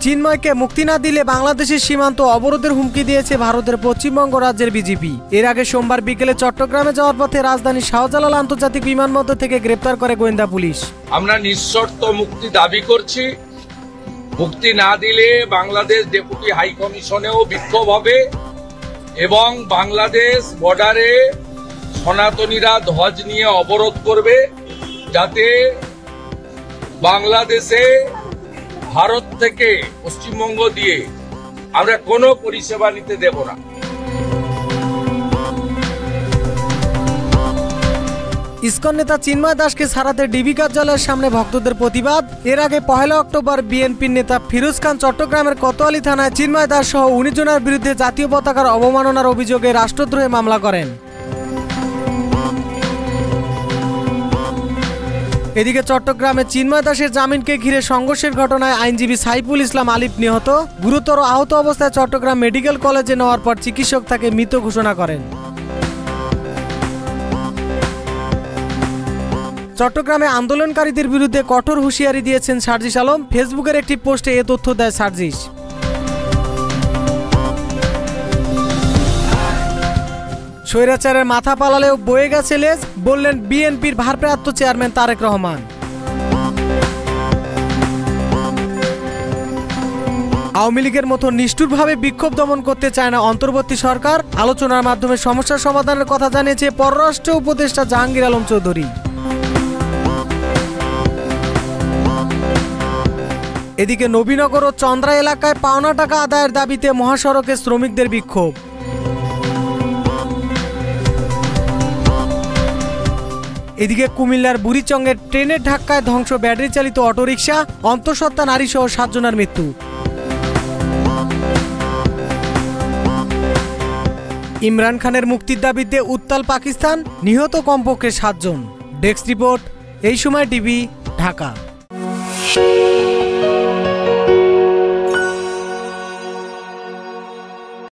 চিন্ময়কে মুক্তি না দিলে বাংলাদেশের সীমান্ত অবরোধের হুমকি দিয়েছে ভারতের পশ্চিমবঙ্গ রাজ্যের বিজেপি। এর আগে সোমবার বিকেলে চট্টগ্রামে যাওয়ার পথে রাজধানী শাহজালাল আন্তর্জাতিক বিমানবন্দর থেকে গ্রেপ্তার করে গোয়েন্দা পুলিশ। আমরা নিঃশর্ত মুক্তি দাবি করছি। মুক্তি না দিলে বাংলাদেশ ডেপুটি হাই কমিশনেও বিক্ষোভ হবে এবং বাংলাদেশ বর্ডারে সনাতনীরা ধ্বজ নিয়ে অবরোধ করবে, যাতে বাংলাদেশে ভারত থেকে পশ্চিমবঙ্গ দিয়ে আমরা কোনো পরিষেবা নিতে দেব না। ইসকন নেতা চিন্ময় দাসকে ছাড়াতে ডিবি কার্যালয়ের সামনে ভক্তদের প্রতিবাদ। এর আগে 1 অক্টোবর বিএনপির নেতা ফিরোজ খান চট্টগ্রামের কোতোয়ালি থানায় চিন্ময় দাস সহ 19 জনের বিরুদ্ধে জাতীয় পতাকার অবমাননার অভিযোগে রাষ্ট্রদ্রোহে মামলা করেন। এদিকে চট্টগ্রামে চিন্ময় দাসের জামিনকে ঘিরে সংঘর্ষের ঘটনায় আইনজীবী সাইফুল ইসলাম আলিফ নিহত। গুরুতর আহত অবস্থায় চট্টগ্রাম মেডিকেল কলেজে নেওয়ার পর চিকিৎসক তাকে মৃত ঘোষণা করেন। চট্টগ্রামে আন্দোলনকারীদের বিরুদ্ধে কঠোর হুঁশিয়ারি দিয়েছেন সার্জিস আলম। ফেসবুকের একটি পোস্টে এ তথ্য দেয় সার্জিস। স্বৈরাচারের মাথা পালালেও বয়ে গেছে লেজ, বললেন বিএনপির ভারপ্রাপ্ত চেয়ারম্যান তারেক রহমান। আওয়ামী লীগের মতো নিষ্ঠুরভাবে বিক্ষোভ দমন করতে চায় না অন্তর্বর্তী সরকার। আলোচনার মাধ্যমে সমস্যার সমাধানের কথা জানিয়েছে পররাষ্ট্র উপদেষ্টা জাহাঙ্গীর আলম চৌধুরী। এদিকে নবীনগর ও চন্দ্রা এলাকায় পাওনা টাকা আদায়ের দাবিতে মহাসড়কে শ্রমিকদের বিক্ষোভ। এদিকে কুমিল্লার বুড়িচংয়ের ট্রেনের ধাক্কায় ধ্বংস ব্যাটারি চালিত অটোরিকশা, অন্তঃসত্ত্বা নারী সহ 7 জনের মৃত্যু। ইমরান খানের মুক্তির দাবিতে উত্তাল পাকিস্তান, নিহত কমপক্ষে 7 জন। ডেস্ক রিপোর্ট, এই সময় টিভি, ঢাকা।